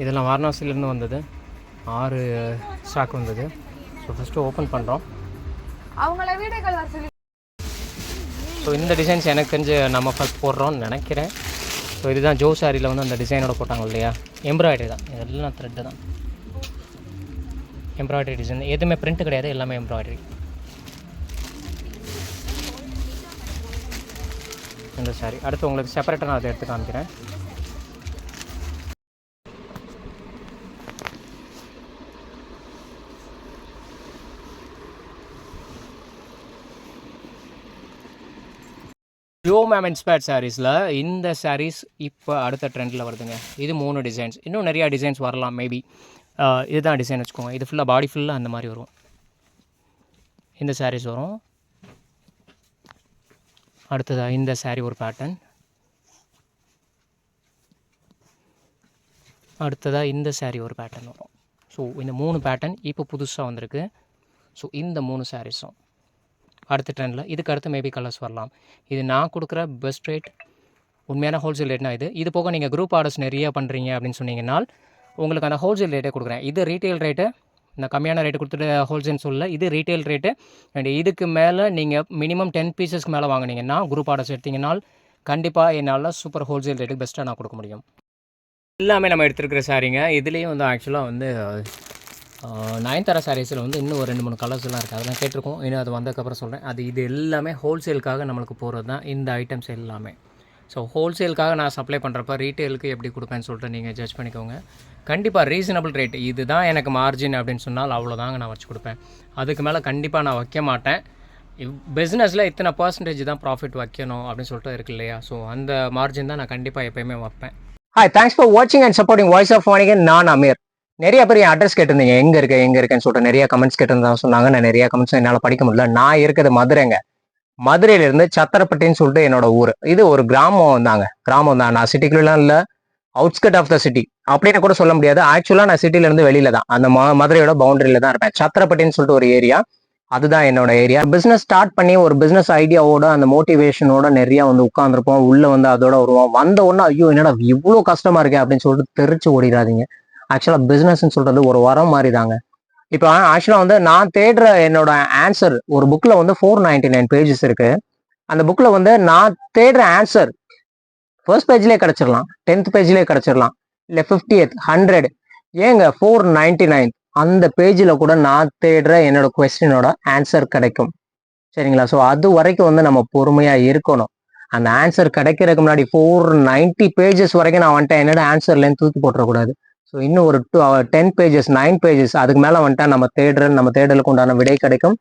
இதெல்லாம் வாரணாசிலேருந்து வந்தது, 6 ஸ்டாக் வந்தது. ஸோ ஃபஸ்ட்டு ஓப்பன் பண்ணுறோம். அவங்கள வீடியோ கால் வர சொல்லி. ஸோ இந்த டிசைன்ஸ் எனக்கு தெரிஞ்சு நம்ம ஃபஸ்ட் போடுறோம்னு நினைக்கிறேன். ஸோ இதுதான் ஜோ சாரியில் வந்து அந்த டிசைனோட போட்டாங்க இல்லையா, எம்ப்ராய்டரி தான், இதெல்லாம் த்ரெட்டு தான், எம்ப்ராய்டரி டிசைன், எதுவுமே பிரிண்ட் கிடையாது, எல்லாமே எம்ப்ராய்டரி. இந்த சாரி அடுத்து உங்களுக்கு செப்பரேட்டாக நான் அதை எடுத்து காமிக்கிறேன். ஜோ மேம் இன்ஸ்பயர்ட் சாரீஸில் இந்த சாரீஸ் இப்போ அடுத்த ட்ரெண்டில் வருதுங்க. இது 3 டிசைன்ஸ், இன்னும் நிறையா டிசைன்ஸ் வரலாம் மேபி. இதுதான் டிசைன் வச்சுக்கோங்க. இது ஃபுல்லாக பாடி ஃபுல்லாக அந்த மாதிரி வரும், இந்த சாரீஸ் வரும். அடுத்ததாக இந்த சாரீ ஒரு பேட்டர்ன், அடுத்ததாக இந்த சாரீ ஒரு பேட்டர்ன் வரும். ஸோ இந்த 3 பேட்டர்ன் இப்போ புதுசாக வந்திருக்கு. ஸோ இந்த 3 சாரீஸும் அடுத்த ட்ரெண்டில். இதுக்கு அடுத்து மேபி கலர்ஸ் வரலாம். இது நான் கொடுக்குற பெஸ்ட் ரேட், உண்மையான ஹோல்சேல் ரேட்னா இது போக நீங்கள் குரூப் ஆர்டர்ஸ் நிறையா பண்ணுறீங்க அப்படின்னு சொன்னீங்கன்னால் உங்களுக்கு அந்த ஹோல்சேல் ரேட்டே கொடுக்குறேன். இது ரீட்டெயில் ரேட்டு, இந்த கம்மியான ரேட்டு கொடுத்துட்டு ஹோல்சேல் சொல்ல, இது ரீட்டெயில் ரேட்டு. அண்ட் இதுக்கு மேலே நீங்கள் மினிமம் 10 பீசஸ்க்கு மேலே வாங்கினீங்கன்னா, குரூப் ஆர்டர்ஸ் எடுத்திங்கனால் கண்டிப்பாக என்னால் சூப்பர் ஹோல்சேல் ரேட்டுக்கு பெஸ்ட்டாக நான் கொடுக்க முடியும். எல்லாமே நம்ம எடுத்துருக்கிற சாரீங்க. இதுலேயும் வந்து ஆக்சுவலாக வந்து நயன்தாரா சாரீஸில் வந்து இன்னும் ஒரு 2-3 கலர்ஸ்லாம் இருக்குது, அதெல்லாம் கேட்டிருக்கோம். இன்னும் அது வந்ததுக்கப்புறம் சொல்கிறேன். இது எல்லாமே ஹோல்சேலுக்காக நம்மளுக்கு போகிறது தான் இந்த ஐட்டம்ஸ் எல்லாமே. ஸோ ஹோல்சேலுக்காக நான் சப்ளை பண்ணுறப்ப ரீட்டெயிலுக்கு எப்படி கொடுப்பேன்னு சொல்லிட்டு நீங்கள் ஜட்ஜ் பண்ணிக்கோங்க. கண்டிப்பாக ரீசனபிள் ரேட், இதுதான் எனக்கு மார்ஜின் அப்படின்னு சொன்னால் அவ்வளோதாங்க நான் வச்சு கொடுப்பேன். அதுக்கு மேலே கண்டிப்பாக நான் வைக்க மாட்டேன். பிஸ்னஸில் இத்தனை பர்சன்டேஜ் தான் ப்ராஃபிட் வைக்கணும் அப்படின்னு சொல்லிட்டு இருக்கு இல்லையா, ஸோ அந்த மார்ஜின் தான் நான் கண்டிப்பாக எப்போயுமே வைப்பேன். ஹாய், தேங்க்ஸ் ஃபார் வாட்சிங் அண்ட் சப்போர்ட்டிங் வாய்ஸ் ஆஃப் வாணிகன். நான் அமீர். நிறைய பேர் என் அட்ரஸ் கேட்டிருந்தீங்க, எங்கே இருக்குன்னு சொல்லிட்டு நிறைய கமெண்ட்ஸ் கேட்டிருந்தா சொன்னாங்க. நான் நிறைய கமெண்ட்ஸ் என்னால் படிக்க முடியல. நான் இருக்கிறது மதுரைங்க. மதுரையிலேருந்து சத்திரப்பட்டின்னு சொல்லிட்டு என்னோட ஊர். இது ஒரு கிராமம் தான். நான் சிட்டிக்குள்ளலாம் இல்லை, அவுட்ஸ்கட் ஆஃப் த சிட்டி அப்படின்னு கூட சொல்ல முடியாது. ஆக்சுவலாக நான் சிட்டிலேருந்து வெளியில தான், அந்த மதுரையோட பவுண்டரியில தான் இருப்பேன். சத்திரப்பட்டின்னு சொல்லிட்டு ஒரு ஏரியா, அதுதான் என்னோட ஏரியா. பிஸ்னஸ் ஸ்டார்ட் பண்ணி ஒரு பிஸ்னஸ் ஐடியாவோட அந்த மோட்டிவேஷனோட நிறைய வந்து உட்காந்துருப்போம். உள்ள வந்து அதோட வருவோம். வந்த உடனே ஐயோ என்னடா இவ்வளோ கஷ்டமா இருக்கேன் அப்படின்னு சொல்லிட்டு தெரிச்சு ஓடிடாதீங்க. ஆக்சுவலாக பிஸ்னஸ்ன்னு சொல்றது ஒரு வரம் மாதிரி தாங்க. இப்போ ஆக்சுவலாக வந்து நான் தேடுற என்னோட ஆன்சர் ஒரு புக்கில் வந்து 499 பேஜஸ் இருக்கு. அந்த புக்கில் வந்து நான் தேடுற ஆன்சர் ஃபர்ஸ்ட் பேஜ்லேயே கிடச்சிடலாம், 10th பேஜ்லேயே கிடச்சிடலாம், இல்லை 50th 100 ஏங்க 499 அந்த பேஜில் கூட நான் தேடுற என்னோட கொஸ்டினோட ஆன்சர் கிடைக்கும். சரிங்களா? ஸோ அது வரைக்கும் வந்து நம்ம பொறுமையாக இருக்கணும். அந்த ஆன்சர் கிடைக்கிறதுக்கு முன்னாடி 490 பேஜஸ் வரைக்கும் நான் வந்துட்டேன், என்னோட ஆன்சர்லேருந்து தூக்கி போட்டுறக்கூடாது. ஸோ இன்னும் ஒரு 10 பேஜஸ் 9 பேஜஸ் அதுக்கு மேலே வந்துட்டா நம்ம தேடலுக்கு உண்டான விடை கிடைக்கும்.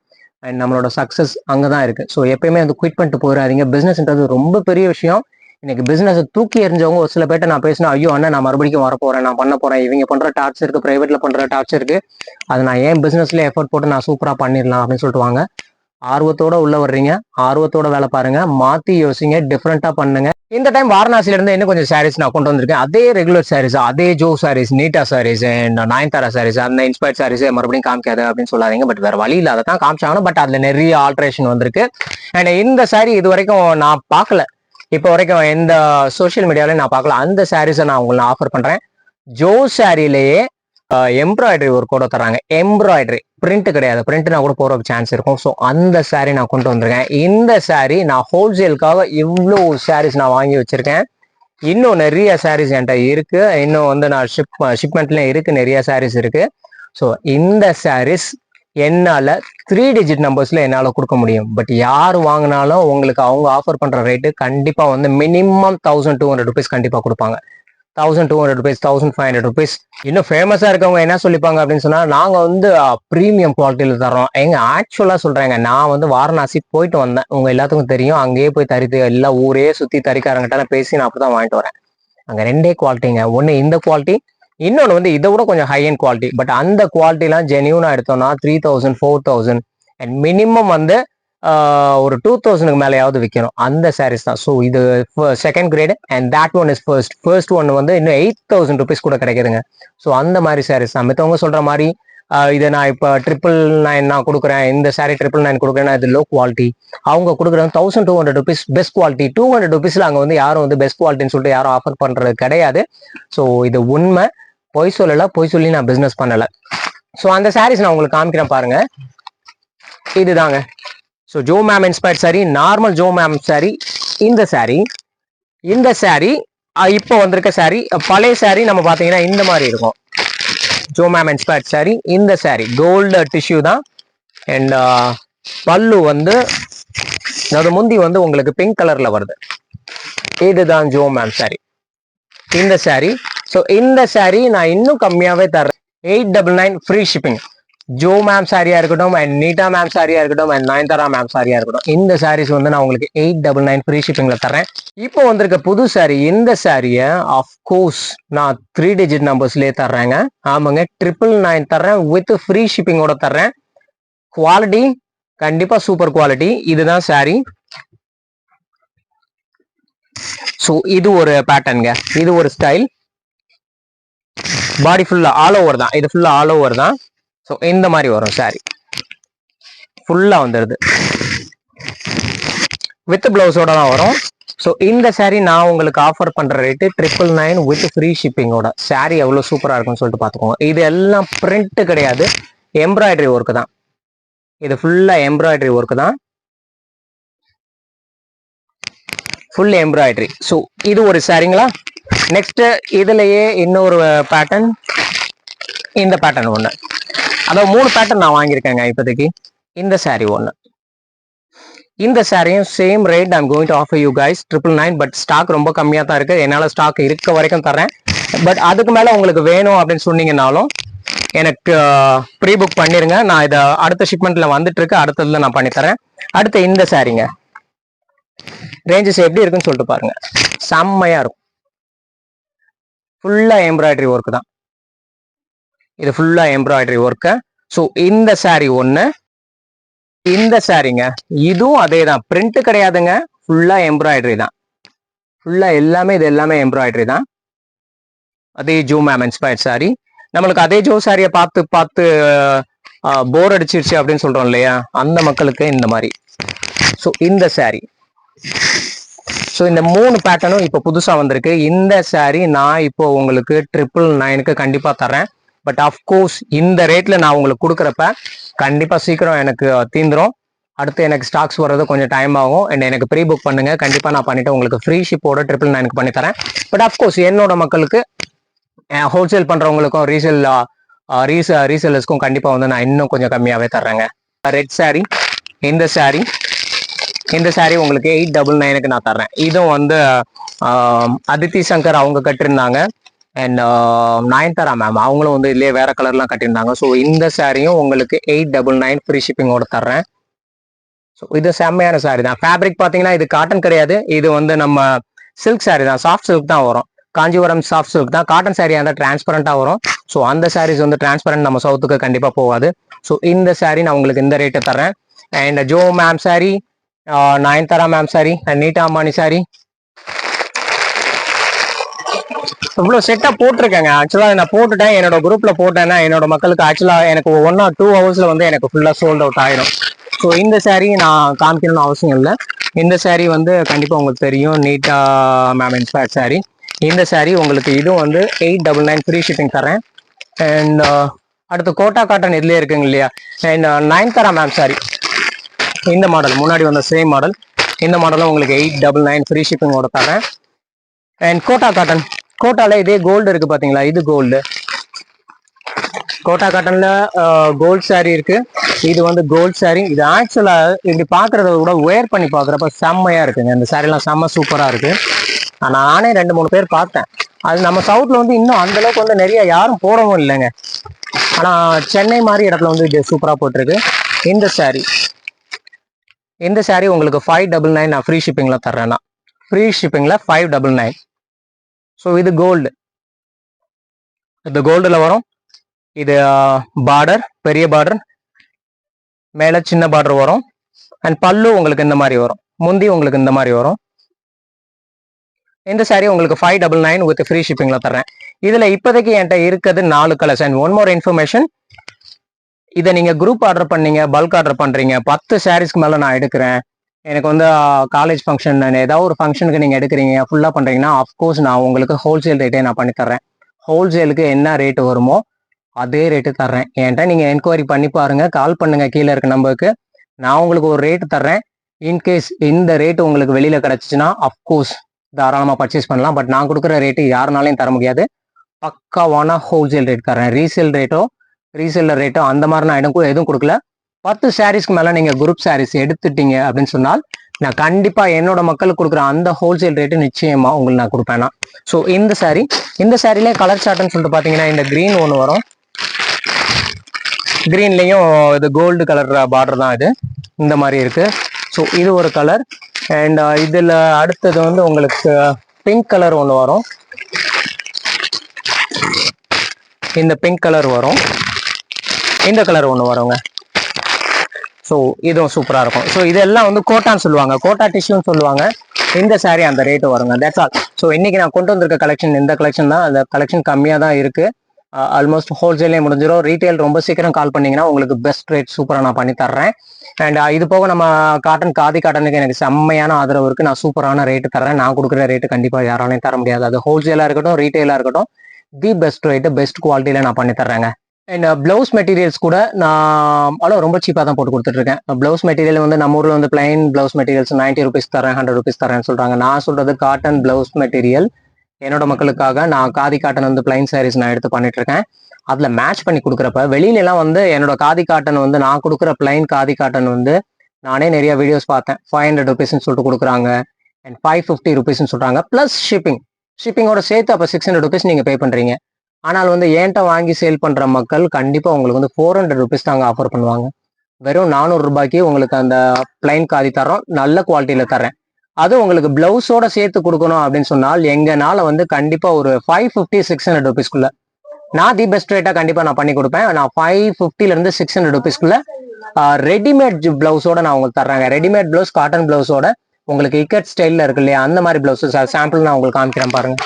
அண்ட் நம்மளோட சக்ஸஸ் அங்கே தான் இருக்குது. ஸோ எப்பயுமே வந்து குவிட் பண்ணிட்டு போயிடாதீங்க. பிஸ்னஸ்ன்றது ரொம்ப பெரிய விஷயம். இன்னைக்கு பிஸ்னஸை தூக்கி எறிஞ்சவங்க ஒரு சில பேர்ட்ட நான் பேசினா, ஐயோ அண்ணா நான் மறுபடியும் வரப்போறேன், நான் பண்ண போறேன், இவங்க பண்ற டார்ச் இருக்கு, பிரைவேட்ல பண்ற டார்ச் இருக்கு, அது நான் ஏன் பிசினஸ்ல எஃபர்ட் போட்டு நான் சூப்பரா பண்ணிடலாம் அப்படின்னு சொல்லிட்டு வாங்க. ஆர்வத்தோட உள்ள வர்றீங்க, ஆர்வத்தோட வேலை பாருங்க, மாத்தி யோசிங்க, டிஃப்ரெண்டா பண்ணுங்க. இந்த டைம் வாரணாசில இருந்து இன்னும் கொஞ்சம் சாரீஸ் நான் கொண்டு வந்திருக்கேன். அதே ரெகுலர் சாரீஸ், அதே ஜோ சாரீஸ், நீட்டா சாரீஸ், நயன்தாரா சாரீஸ், அந்த இன்ஸ்பயர்ட் சாரீஸ் மறுபடியும் காமிக்காது அப்படின்னு சொல்லாதீங்க. பட் வேற வழி இல்லை, அதை தான் காமிச்சாங்க. பட் அதுல நிறைய ஆல்ட்ரேஷன் வந்திருக்கு. அண்ட் இந்த சாரீ இது வரைக்கும் நான் பார்க்கல, இப்போ வரைக்கும் எந்த சோசியல் மீடியாலையும் நான் பார்க்கல. அந்த சாரீஸை நான் உங்களுக்கு ஆஃபர் பண்றேன். ஜோ சாரிலேயே எம்ப்ராய்டரி ஒர்க்கோட தராங்க. எம்ப்ராய்டரி பிரிண்ட் கிடையாது, பிரிண்ட்னா கூட போறதுக்கு சான்ஸ் இருக்கும். ஸோ அந்த சாரீ நான் கொண்டு வந்திருக்கேன். இந்த சாரீ நான் ஹோல்சேலுக்காக இவ்வளோ சாரீஸ் நான் வாங்கி வச்சிருக்கேன். இன்னும் நிறைய சாரீஸ் என்கிட்ட இருக்கு. இன்னும் வந்து நான் ஷிப்மெண்ட்ல இருக்கு, நிறைய சாரீஸ் இருக்கு. ஸோ இந்த சாரீஸ் என்னால 3 டிஜிட் நம்பர்ஸ்ல என்னால கொடுக்க முடியும். பட் யார் வாங்கினாலும் உங்களுக்கு அவங்க ஆஃபர் பண்ற ரேட்டு கண்டிப்பா வந்து மினிமம் 1200 ருபீஸ் கண்டிப்பா கொடுப்பாங்க. 1200 ருபீஸ், 1500 ருபீஸ். இன்னும் ஃபேமஸா இருக்கவங்க என்ன சொல்லிப்பாங்க அப்படின்னு சொன்னா, நாங்க வந்து ப்ரீமியம் குவாலிட்டியில தரோம். எங்க ஆக்சுவலா சொல்றேங்க, நான் வந்து வாரணாசி போயிட்டு வந்தேன், உங்க எல்லாத்துக்கும் தெரியும். அங்கேயே போய் எல்லா ஊரே சுத்தி தறிக்காரங்கிட்ட பேசி நான் அப்படிதான் வாங்கிட்டு வரேன். அங்க 2 குவாலிட்டிங்க. ஒன்னு இந்த குவாலிட்டி, இன்னொன்று வந்து இதை விட கொஞ்சம் ஹை அண்ட் குவாலிட்டி. பட் அந்த குவாலிட்டிலாம் ஜென்யூனா எடுத்தோம்னா 3000 4000 அண்ட் மினிமம் வந்து ஒரு 2000க்கு மேலேயாவது விற்கணும். அந்த சாரீஸ் தான். ஸோ இது second grade and that one is first one வந்து இன்னும் 8000 ருபீஸ் கூட கிடைக்குதுங்க. ஸோ அந்த மாதிரி சாரீஸ் தான். மித்தவங்க சொல்ற மாதிரி இதை நான் இப்போ 999 நான் கொடுக்குறேன், இந்த சாரீ 999 கொடுக்குறேன்னா இது லோ குவாலிட்டி. அவங்க கொடுக்குறது 1200 ருபீஸ் பெஸ்ட் குவாலிட்டி. 200 ருபீஸ்ல அங்கே வந்து யாரும் வந்து பெஸ்ட் குவாலிட்டின்னு சொல்லிட்டு யாரும் ஆஃபர் பண்றது கிடையாது. ஸோ இது உண்மை. பொய் சொல்லலை, பொய் சொல்லி நான் பிஸ்னஸ் பண்ணலை. ஸோ அந்த சாரீஸ் நான் உங்களுக்கு காமிக்கிறேன் பாருங்க. இதுதாங்க. So Joe ma'am inspired sorry, normal Joe ma'am sorry. இந்த சாரி இப்போ வந்திருக்க சாரி. பழைய சாரி நம்ம பார்த்தீங்கன்னா இந்த மாதிரி இருக்கும். Joe ma'am inspired sorry. இந்த சாரி கோல்டு டிஷ்யூ தான். அண்ட் பல்லு வந்து அதாவது முந்தி வந்து உங்களுக்கு பிங்க் கலர்ல வருது. இதுதான் ஜோ மேம் சாரி, இந்த சாரி. ஸோ இந்த சாரி நான் இன்னும் கம்மியாவே தரேன். 899 ஃப்ரீ ஷிப்பிங். ஜோ மேம் சாரியா இருக்கட்டும், அண்ட் நீட்டா மேம் சாரியா இருக்கட்டும், அண்ட் நயன்தாரா மேம் சாரியா இருக்கட்டும், இந்த சாரீஸ் வந்து நான் உங்களுக்கு 899 ஃப்ரீ ஷிப்பிங்ல தரேன். இப்போ வந்திருக்க புது சாரி. இந்த சாரியை ஆஃப்கோர்ஸ் நான் 3 டிஜிட் நம்பர்ஸ்லேயே தர்றேங்க. ஆமாங்க, 999 தர்றேன், வித் ஃப்ரீ ஷிப்பிங்கோட தர்றேன். குவாலிட்டி கண்டிப்பா சூப்பர் குவாலிட்டி. இதுதான் சாரி. ஸோ இது ஒரு பேட்டர்னுங்க, இது ஒரு ஸ்டைல். பாடி ஃபுல்லா ஆல் ஓவர் தான், இது ஃபுல்லா ஆல் ஓவர் தான். ஸோ இந்த மாதிரி வரும் சாரி, ஃபுல்லா வந்துடுது, வித் பிளவுஸோட தான் வரும். ஸோ இந்த சாரி நான் உங்களுக்கு ஆஃபர் பண்ற ரேட்டு 999 வித் ஃப்ரீ ஷிப்பிங்கோட. சாரி எவ்வளவு சூப்பரா இருக்குன்னு சொல்லிட்டு பாத்துக்கோங்க. இது எல்லாம் பிரிண்ட் கிடையாது, எம்ப்ராய்டரி ஒர்க் தான். இது ஃபுல்லா எம்ப்ராய்டரி ஒர்க் தான், ஃபுல் எம்ப்ராய்டரி. ஸோ இது ஒரு சாரிங்களா. நெக்ஸ்ட் இதுலயே இன்னொரு பேட்டர்ன், இந்த பேட்டர்ன் ஒன்று. அதாவது 3 பேட்டர்ன் நான் வாங்கியிருக்கேங்க இப்போதைக்கு. இந்த சாரி ஒன்று, இந்த சாரியும் same rate. I'm going to offer you guys 999. But stock ரொம்ப கம்மியாக தான் இருக்கு. என்னால் ஸ்டாக் இருக்க வரைக்கும் தரேன். பட் அதுக்கு மேலே உங்களுக்கு வேணும் அப்படின்னு சொன்னீங்கன்னாலும் எனக்கு ப்ரீ புக் பண்ணிருங்க. நான் இதை அடுத்த ஷிப்மெண்ட்ல வந்துட்டு இருக்கு, அடுத்ததுல நான் பண்ணி தரேன். அடுத்து இந்த சாரிங்க, ரேஞ்சஸ் எப்படி இருக்குன்னு சொல்லிட்டு பாருங்க. செம்மையா இருக்கும், ஃபுல்லா எம்ப்ராய்டரி ஒர்க் தான். இது ஃபுல்லா எம்ப்ராய்டரி ஒர்க்கு. ஸோ இந்த சாரி ஒன்று. இந்த சாரிங்க, இதுவும் அதே தான், பிரிண்ட் கிடையாதுங்க, ஃபுல்லா எம்ப்ராய்டரி தான். ஃபுல்லா எல்லாமே இது எல்லாமே எம்ப்ராய்டரி தான். அதே ஜோ மேம் இன்ஸ்பயர்ட் சாரி. நம்மளுக்கு அதே ஜோ சாரியை பார்த்து பார்த்து போர் அடிச்சிருச்சு அப்படின்னு சொல்றோம் இல்லையா, அந்த மக்களுக்கு இந்த மாதிரி. ஸோ இந்த சாரி. ஸோ இந்த 3 பேட்டர்னும் இப்போ புதுசாக வந்திருக்கு. இந்த சாரி நான் இப்போ உங்களுக்கு 999க்கு கண்டிப்பாக தரேன். பட் ஆஃப்கோர்ஸ் இந்த ரேட்ல நான் உங்களுக்கு கொடுக்குறப்ப கண்டிப்பாக சீக்கிரம் எனக்கு தீந்துரும். அடுத்து எனக்கு ஸ்டாக்ஸ் வர்றது கொஞ்சம் டைம் ஆகும். அண்ட் எனக்கு ப்ரீ புக் பண்ணுங்க, கண்டிப்பாக நான் பண்ணிட்டு உங்களுக்கு ஃப்ரீ ஷிப்போட 999க்கு பண்ணி தரேன். பட் ஆஃப்கோர்ஸ் என்னோட மக்களுக்கு, ஹோல்சேல் பண்றவங்களுக்கும் ரீசேலர்ஸ்க்கும் கண்டிப்பாக வந்து நான் இன்னும் கொஞ்சம் கம்மியாகவே தர்றேங்க. ரெட் சாரி. இந்த சாரி உங்களுக்கு 899க்கு நான் தர்றேன். இதுவும் வந்து அதித்தி சங்கர் அவங்க கட்டிருந்தாங்க. அண்ட் நயன்தாரா மேம் அவங்களும் வந்து இல்லையே வேற கலர்லாம் கட்டியிருந்தாங்க. ஸோ இந்த சாரியும் உங்களுக்கு 899 ஃப்ரீ ஷிப்பிங்கோட தர்றேன். ஸோ இது செம்மையான சாரி தான். ஃபேப்ரிக் பார்த்தீங்கன்னா இது காட்டன் கிடையாது, இது வந்து நம்ம சில்க் சாரி தான், சாஃப்ட் சில்க் தான் வரும். காஞ்சிபுரம் சாஃப்ட் சில்க் தான். காட்டன் சாரியாக இருந்தால் டிரான்ஸ்பரண்டாக வரும். ஸோ அந்த சாரீஸ் வந்து டிரான்ஸ்பரண்ட் நம்ம சவுத்துக்கு கண்டிப்பாக போகாது. ஸோ இந்த சாரி நான் உங்களுக்கு இந்த ரேட்டு தர்றேன். And Joe ma'am sorry, Nayanthara ma'am sorry, and நீட்டா அம்பானி சாரி, இவ்வளோ செட்டாக போட்டிருக்கேங்க. ஆக்சுவலாக நான் போட்டுட்டேன், என்னோட குரூப்ல போட்டேன்னா என்னோட மக்களுக்கு ஆக்சுவலாக எனக்கு 1 or 2 ஹவர்ஸ்ல வந்து எனக்கு ஃபுல்லாக சோல்ட் அவுட் ஆயிடும். ஸோ இந்த சாரி நான் காமிக்கணும்னு அவசியம் இல்லை. இந்த சாரி வந்து கண்டிப்பாக உங்களுக்கு தெரியும், நீட்டா மேம் இன்ஸ்பயர்ட் சாரி. இந்த சாரி உங்களுக்கு இதுவும் வந்து 899 ஃப்ரீ ஷிப்பிங் தரேன். அண்ட் அடுத்து கோட்டா காட்டன் இதுலேயே இருக்குங்க இல்லையா. அண்ட் நயன்தாரா மேம் சாரி, இந்த மாடல் முன்னாடி வந்த சேம் மாடல். இந்த மாடலும் உங்களுக்கு 899 ஃப்ரீ ஷிப்பிங்கோட தரேன். அண்ட் கோட்டா காட்டன், கோட்டால இதே கோல்டு இருக்கு பாத்தீங்களா, இது கோல்டு. கோட்டா காட்டன்ல கோல்ட் சாரி இருக்கு. இது வந்து கோல்ட் சாரி. இது ஆக்சுவலா இப்படி பாக்குறத விட வேர் பண்ணி பாக்குறப்ப செம்மையா இருக்குங்க. இந்த சாரி எல்லாம் செம்ம சூப்பரா இருக்கு. நானே 2-3 பேர் பார்த்தேன். அது நம்ம சவுத்ல வந்து இன்னும் அந்த அளவுக்கு வந்து நிறைய யாரும் போடவும் இல்லைங்க. ஆனா சென்னை மாதிரி இடத்துல வந்து இது சூப்பரா போட்டிருக்கு. இந்த சாரி உங்களுக்கு 599 நான் ஃப்ரீ ஷிப்பிங்ல தர்றேன்னா, ஃப்ரீ ஷிப்பிங்ல 599. ஸோ இது கோல்டு, இது கோல்டுல வரும். இது பார்டர், பெரிய பார்டர், மேல சின்ன பார்டர் வரும். அண்ட் பல்லு உங்களுக்கு இந்த மாதிரி வரும், முந்தி உங்களுக்கு இந்த மாதிரி வரும். இந்த சாரி உங்களுக்கு 599 வித் ஃப்ரீ ஷிப்பிங்ல தர்றேன். இதுல இப்போதைக்கு என்கிட்ட இருக்கிறது 4 colours. And one more information, இதை நீங்க குரூப் ஆர்டர் பண்ணீங்க, பல்க் ஆர்டர் பண்றீங்க, 10 சாரீஸ்க்கு மேல நான் எடுக்கிறேன், எனக்கு வந்து காலேஜ் ஃபங்க்ஷன் ஏதாவது ஒரு ஃபங்க்ஷனுக்கு நீங்க எடுக்கிறீங்க, ஃபுல்லா பண்றீங்கன்னா அஃப்கோர்ஸ் நான் உங்களுக்கு ஹோல்சேல் ரேட்டே நான் பண்ணி தர்றேன். ஹோல்சேலுக்கு என்ன ரேட்டு வருமோ அதே ரேட்டு தர்றேன். என்கிட்ட நீங்கள் என்கொயரி பண்ணி பாருங்கள், கால் பண்ணுங்கள் கீழே இருக்க நம்பருக்கு. நான் உங்களுக்கு ஒரு ரேட்டு தர்றேன். இன்கேஸ் இந்த ரேட்டு உங்களுக்கு வெளியில் கிடச்சிச்சின்னா அஃப்கோர்ஸ் தாராளமாக பர்ச்சேஸ் பண்ணலாம். பட் நான் கொடுக்குற ரேட்டு யாருனாலையும் தர முடியாது. பக்காவான ஹோல்சேல் ரேட் தரேன். ரீசேலர் ரேட்டோ அந்த மாதிரி நான் எதுவும் கொடுக்கல. 10 சாரீஸ்க்கு மேலே நீங்கள் குரூப் சாரீஸ் எடுத்துட்டீங்க அப்படின்னு சொன்னால் நான் கண்டிப்பாக என்னோட மக்களுக்கு கொடுக்குற அந்த ஹோல்சேல் ரேட்டு நிச்சயமாக உங்களுக்கு நான் கொடுப்பேன்னா. ஸோ இந்த சாரிலே கலர் சார்ட்னு சொல்லிட்டு பார்த்தீங்கன்னா இந்த க்ரீன் ஒன்று வரும். க்ரீன்லேயும் இது கோல்டு கலர் பார்டர் தான் இது, இந்த மாதிரி இருக்கு. ஸோ இது ஒரு கலர். அண்ட் இதில் அடுத்தது வந்து உங்களுக்கு பிங்க் கலர் ஒன்று வரும். இந்த பிங்க் கலர் வரும். இந்த கலர் ஒன்று வருங்க. ஸோ இதுவும் சூப்பராக இருக்கும். ஸோ இதெல்லாம் வந்து கோட்டான்னு சொல்லுவாங்க, கோட்டா டிஷ்யூன்னு சொல்லுவாங்க. இந்த சாரீ அந்த ரேட்டு வருங்க. That's all. ஸோ இன்னைக்கு நான் கொண்டு வந்திருக்க கலெக்ஷன் இந்த கலெக்ஷன் தான். அந்த கலெக்ஷன் கம்மியாக தான் இருக்கு. ஆல்மோஸ்ட் ஹோல்சேலே முடிஞ்சிடும். ரீட்டைல் ரொம்ப சீக்கிரம் கால் பண்ணீங்கன்னா உங்களுக்கு பெஸ்ட் ரேட் சூப்பராக நான் பண்ணி தர்றேன். அண்ட் இது போக நம்ம காதி காட்டனுக்கு எனக்கு செம்மையான ஆதரவு இருக்கு. நான் சூப்பரான ரேட்டு தர்றேன். நான் கொடுக்குற ரேட்டு கண்டிப்பாக யாராலையும் தர முடியாது. அது ஹோல்சேலாக இருக்கட்டும், ரீட்டைலாக இருக்கட்டும், தி பெஸ்ட் ரேட்டு பெஸ்ட் குவாலிட்டியில நான் பண்ணி தர்றேங்க. அண்ட் பிளவுஸ் மெட்டீரியல்ஸ் கூட நான் ரொம்ப சீப்பாக தான் போட்டு கொடுத்துட்ருக்கேன். பிளவுஸ் மெட்டீரியல் வந்து நம்ம ஊரில் வந்து பிளைன் பிளவுஸ் மெட்டீரியல்ஸ் 90 rupees தரேன், 100 rupees தரேன்னு சொல்கிறாங்க. நான் சொல்கிறது காட்டன் பிளவுஸ் மெட்டீரியல். என்னோட மக்களுக்காக நான் காதி காட்டன் வந்து பிளைன் சாரீஸ் நான் எடுத்து பண்ணிட்டு இருக்கேன். அதில் மேட்ச் பண்ணி கொடுக்குறப்ப வெளியிலலாம் வந்து என்னோட காதி காட்டன் வந்து நான் கொடுக்குற பிளைன் காதி காட்டன் வந்து நானே நிறைய வீடியோஸ் பார்த்தேன். 500 rupeesன்னு சொல்லிட்டு கொடுக்குறாங்க. அண்ட் 550 rupeesன்னு சொல்கிறாங்க. ப்ளஸ் ஷிப்பிங்கோட சேர்த்து அப்போ 600 rupees நீங்கள் பே பண்ணுறீங்க. ஆனால் வந்து ஏன்ட்ட வாங்கி சேல் பண்ணுற மக்கள் கண்டிப்பாக உங்களுக்கு வந்து 400 rupees தாங்க ஆஃபர் பண்ணுவாங்க. வெறும் 400 ரூபாய்க்கு உங்களுக்கு அந்த பிளைன் காதி தரோம், நல்ல குவாலிட்டியில் தரேன். அது உங்களுக்கு பிளவுஸோட சேர்த்து கொடுக்கணும் அப்படின்னு சொன்னால் எங்கனால வந்து கண்டிப்பாக ஒரு 550-600 rupeesக்குள்ள நான் தி பெஸ்ட் ரேட்டாக கண்டிப்பாக நான் பண்ணி கொடுப்பேன். நான் 550 600 rupeesக்குள்ள ரெடிமேட் பிளவுஸோட நான் உங்களுக்கு தர்றேங்க. ரெடிமேட் பிளவுஸ் காட்டன் பிளவுஸோட உங்களுக்கு இக்கட் ஸ்டைலில் இருக்கு இல்லையா, அந்த மாதிரி பிளவுஸஸ் சாம்பிள் நான் உங்களுக்கு காமிக்கிறேன் பாருங்க.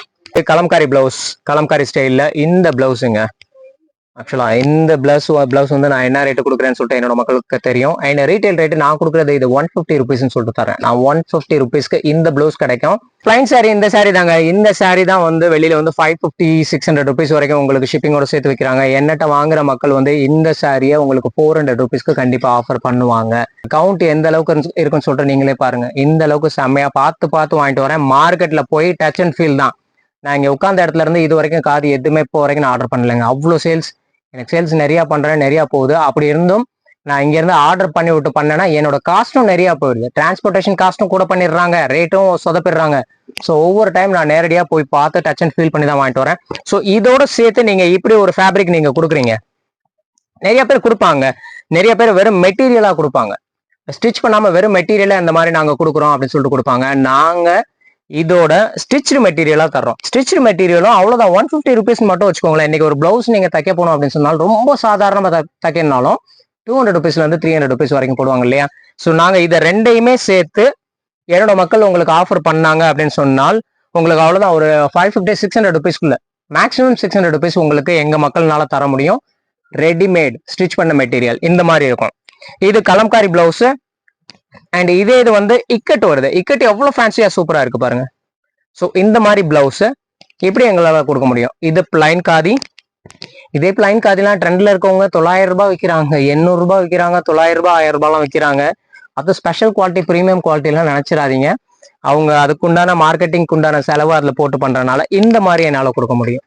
கலம்காரி ஸ்டைலில் இந்த பிளவுஸுங்க. ஆக்சுவலாக இந்த பிளவுஸ் வந்து நான் என்ன ரேட்டு கொடுக்குறேன்னு சொல்லிட்டு என்னோட மக்களுக்கு தெரியும். அண்ட் ரீட்டைல் ரேட்டு நான் கொடுக்குறது இது 150 rupeesன்னு சொல்லிட்டு தரேன். நான் 150 rupeesக்கு இந்த பிளவுஸ் கிடைக்கும். பிளைன் சாரி இந்த சாரி தாங்க. இந்த சாரி தான் வந்து வெளியில வந்து 550-600 rupees வரைக்கும் உங்களுக்கு ஷிப்பிங்கோட சேர்த்து வைக்கிறாங்க. என்னட்ட வாங்குற மக்கள் வந்து இந்த சாரியை உங்களுக்கு 400 rupeesக்கு கண்டிப்பா ஆஃபர் பண்ணுவாங்க. கவுண்ட் எந்த அளவுக்கு இருக்குன்னு சொல்லிட்டு நீங்களே பாருங்க. இந்த அளவுக்கு செம்மையா பார்த்து வாங்கிட்டு வரேன். மார்க்கெட்ல போய் டச் அண்ட் ஃபீல் தான். நான் இங்க உட்கார்ந்த இடத்துல இருந்து இது வரைக்கும் காது எதுவுமே இப்போ வரைக்கும் நான் ஆர்டர் பண்ணலைங்க. அவ்வளோ சேல்ஸ், எனக்கு சேல்ஸ் நிறையா பண்ணுறேன், நிறையா போகுது. அப்படி இருந்தும் நான் இங்கேருந்து ஆர்டர் பண்ணி விட்டு பண்ணேன்னா என்னோட காஸ்ட்டும் நிறையா போயிடுது. டிரான்ஸ்போர்ட்டேஷன் காஸ்ட்டும் கூட பண்ணிடுறாங்க, ரேட்டும் சொதப்பிடுறாங்க. ஸோ ஒவ்வொரு டைம் நான் நேரடியாக போய் பார்த்து டச் அண்ட் ஃபீல் பண்ணி தான் வாங்கிட்டு வரேன். ஸோ இதோட சேர்த்து நீங்கள் இப்படி ஒரு ஃபேப்ரிக் நீங்கள் கொடுக்குறீங்க. நிறைய பேர் கொடுப்பாங்க, நிறைய பேர் வெறும் மெட்டீரியலாக கொடுப்பாங்க, ஸ்டிச் பண்ணாமல் வெறும் மெட்டீரியலாக இந்த மாதிரி நாங்கள் கொடுக்குறோம் அப்படின்னு சொல்லிட்டு கொடுப்பாங்க. நாங்கள் இதோட ஸ்டிச்சு மெட்டீரியலாக தர்றோம். ஸ்டிச்சு மெட்டீரியலும் அவ்வளோதான், 150 rupees மட்டும் வச்சுக்கோங்களேன். இன்னைக்கு ஒரு பிளவுஸ் நீங்கள் தைக்க போகணும் அப்படின்னு சொன்னால் ரொம்ப சாதாரணமாக தைக்கணும்னாலும் 200 rupeesலேருந்து 300 rupees வரைக்கும் போடுவாங்க இல்லையா. ஸோ நாங்கள் இதை ரெண்டையுமே சேர்த்து என்னோட மக்கள் உங்களுக்கு ஆஃபர் பண்ணாங்க அப்படின்னு சொன்னால் உங்களுக்கு அவ்வளோதான், ஒரு 550-600 rupeesக்குள்ள மேக்ஸிமம் 600 rupees உங்களுக்கு எங்கள் மக்கள்னால தர முடியும். ரெடிமேட் ஸ்டிச் பண்ண மெட்டீரியல் இந்த மாதிரி இருக்கும். இது கலம்காரி பிளவுஸு. அண்ட் இது வந்து இக்கட் வருது. இக்கட் எவ்வளோ ஃபேன்சியாக சூப்பராக இருக்கு பாருங்க. ஸோ இந்த மாதிரி பிளவுஸு இப்படி எங்களால் கொடுக்க முடியும். இது பிளைன் காதி. இதே பிளைன் காதிலாம் ட்ரெண்டில் இருக்கவங்க 900 ரூபாய் விற்கிறாங்க, 800 ரூபாய் விற்கிறாங்க, 900 ரூபாய் 1000 ரூபாய்லாம் விற்கிறாங்க. அது ஸ்பெஷல் குவாலிட்டி ப்ரீமியம் குவாலிட்டிலாம் நினச்சிடாதீங்க. அவங்க அதுக்குண்டான மார்க்கெட்டிங்க்கு உண்டான செலவு அதில் போட்டு பண்ணுறதுனால இந்த மாதிரி என்னால் கொடுக்க முடியும்,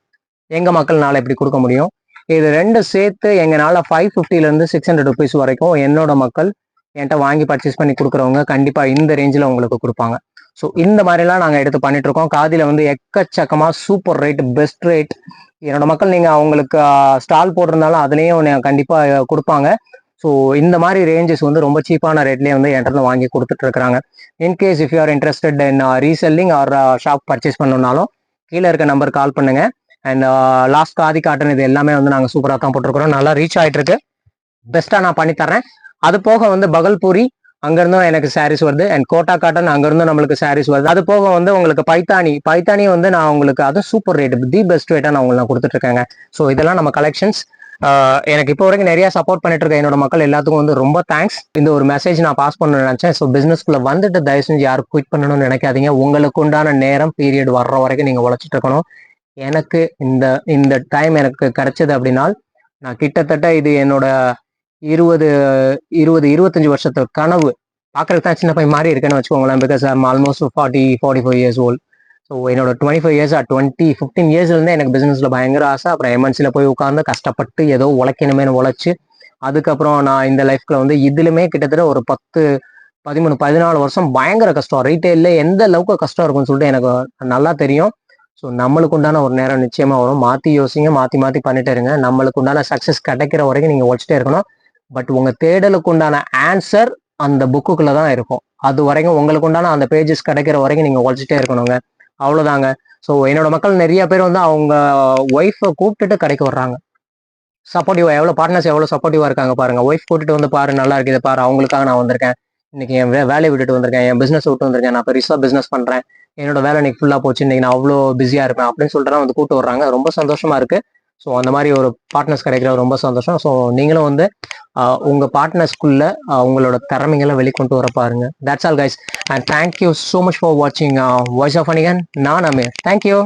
எங்கள் மக்கள்னால இப்படி கொடுக்க முடியும். இது ரெண்டு சேர்த்து எங்களால் 550லேருந்து 600 rupees வரைக்கும் என்னோட மக்கள் என்கிட்ட வாங்கி பர்ச்சேஸ் பண்ணி கொடுக்குறவங்க கண்டிப்பாக இந்த ரேஞ்சில் உங்களுக்கு கொடுப்பாங்க. ஸோ இந்த மாதிரிலாம் நாங்கள் எடுத்து பண்ணிட்டு இருக்கோம். காதியில் வந்து எக்கச்சக்கமாக சூப்பர் ரேட், பெஸ்ட் ரேட். என்னோட மக்கள் நீங்கள் அவங்களுக்கு ஸ்டால் போட்டிருந்தாலும் அதுலேயும் கண்டிப்பாக கொடுப்பாங்க. ஸோ இந்த மாதிரி ரேஞ்சஸ் வந்து ரொம்ப சீப்பான ரேட்லேயே வந்து என்கிட்ட வாங்கி கொடுத்துட்டு இருக்கிறாங்க. In case if you are interested in reselling or shop purchase பண்ணணும்னாலும் கீழே இருக்க நம்பர் கால் பண்ணுங்க. அண்ட் லாஸ்ட் காதி காட்டன் இது எல்லாமே வந்து நாங்கள் சூப்பராக தான் போட்டிருக்கிறோம். நல்லா ரீச் ஆகிட்டு இருக்கு. பெஸ்ட்டாக நான் பண்ணித்தரேன். அது போக வந்து பகல்பூரி அங்கேருந்தும் எனக்கு சாரீஸ் வருது. அண்ட் கோட்டா காட்டன் அங்கேருந்தும் நம்மளுக்கு சாரீஸ் வருது. அது போக வந்து உங்களுக்கு பைத்தானி வந்து நான் உங்களுக்கு அதுவும் சூப்பர் ரேட், தி பெஸ்ட் ரேட்டாக நான் உங்களுக்கு கொடுத்துட்ருக்கேங்க. ஸோ இதெல்லாம் நம்ம கலெக்ஷன்ஸ். எனக்கு இப்போ வரைக்கும் நிறைய சப்போர்ட் பண்ணிட்டு இருக்க என்னோட மக்கள் எல்லாத்துக்கும் வந்து ரொம்ப தேங்க்ஸ். இந்த ஒரு மெசேஜ் நான் பாஸ் பண்ணணும்னு நினச்சேன். ஸோ பிஸ்னஸ்குள்ள வந்துட்டு தயவு செஞ்சு யாரும் குவிட் பண்ணணும்னு நினைக்காதீங்க. உங்களுக்கு உண்டான நேரம் பீரியட் வர்ற வரைக்கும் நீங்கள் உழைச்சிட்டு இருக்கணும். எனக்கு இந்த இந்த டைம் எனக்கு கிடைச்சது அப்படின்னா நான் கிட்டத்தட்ட இது என்னோட 25 வருஷத்து கனவு. பார்க்கறதுக்கு தான் சின்ன பையன் மாதிரி இருக்கேன்னு வச்சுக்கோங்களேன். Because I'm almost 45 years old. So என்னோட 25 இயர்ஸ் 15 இயர்ஸ்லேருந்தே எனக்கு பிஸ்னஸில் பயங்கர ஆசை. அப்புறம் எம்என்சியில் போய் உட்காந்து கஷ்டப்பட்டு ஏதோ உழைக்கணுமேனு உழைச்சி அதுக்கப்புறம் நான் இந்த லைஃப்ல வந்து இதுலுமே கிட்டத்தட்ட ஒரு 10, 13, 14 வருஷம் பயங்கர கஷ்டம். ரீட்டைலில் எந்த அளவுக்கு கஷ்டம் இருக்கும்னு சொல்லிட்டு எனக்கு நல்லா தெரியும். ஸோ நம்மளுக்கு உண்டான ஒரு நேரம் நிச்சயமா வரும். மாற்றி யோசிங்க, மாற்றி பண்ணிட்டே இருங்க. நம்மளுக்கு உண்டான சக்ஸஸ் கிடைக்கிற வரைக்கும் நீங்கள் உழைச்சிட்டே இருக்கணும். பட் உங்கள் தேடலுக்கு உண்டான ஆன்சர் அந்த புக்குக்குள்ளே தான் இருக்கும். அது வரைக்கும் உங்களுக்கு உண்டான அந்த பேஜஸ் கிடைக்கிற வரைக்கும் நீங்கள் உழைச்சிட்டே இருக்கணுங்க. அவ்வளோதாங்க. ஸோ என்னோட மக்கள் நிறைய பேர் வந்து அவங்க ஒய்ஃபை கூப்பிட்டுட்டு கடைக்கு வர்றாங்க. சப்போர்ட்டிவா எவ்வளோ பார்ட்னர்ஸ் எவ்வளோ சப்போர்ட்டிவா இருக்காங்க பாருங்க. ஒய்ஃப் கூட்டிட்டு வந்து பாரு, நல்லா இருக்கு, இதை பாரு, அவங்களுக்காக நான் வந்திருக்கேன். இன்னைக்கு என் வேலையை விட்டுட்டு வந்திருக்கேன், என் பிசினஸ் விட்டு வந்திருக்கேன், நான் பெருசாக பிசினஸ் பண்றேன், என்னோட வேலை இன்னைக்கு ஃபுல்லா போச்சு, இன்னைக்கு நான் அவ்வளோ பிஸியா இருப்பேன் அப்படின்னு சொல்லிட்டு வந்து கூட்டு வர்றாங்க. ரொம்ப சந்தோஷமா இருக்கு. ஸோ அந்த மாதிரி ஒரு பார்ட்னர்ஸ் கிடைக்கிற ரொம்ப சந்தோஷம். ஸோ நீங்களும் வந்து உங்க பார்ட்னர்ஸ்குள்ள உங்களோட திறமைகளை வெளிக்கொண்டு வர பாருங்க. That's all guys, and thank you so much for வாட்சிங் வாய்ஸ் ஆஃப் அனிகன். நான் அமீர். தேங்க்யூ.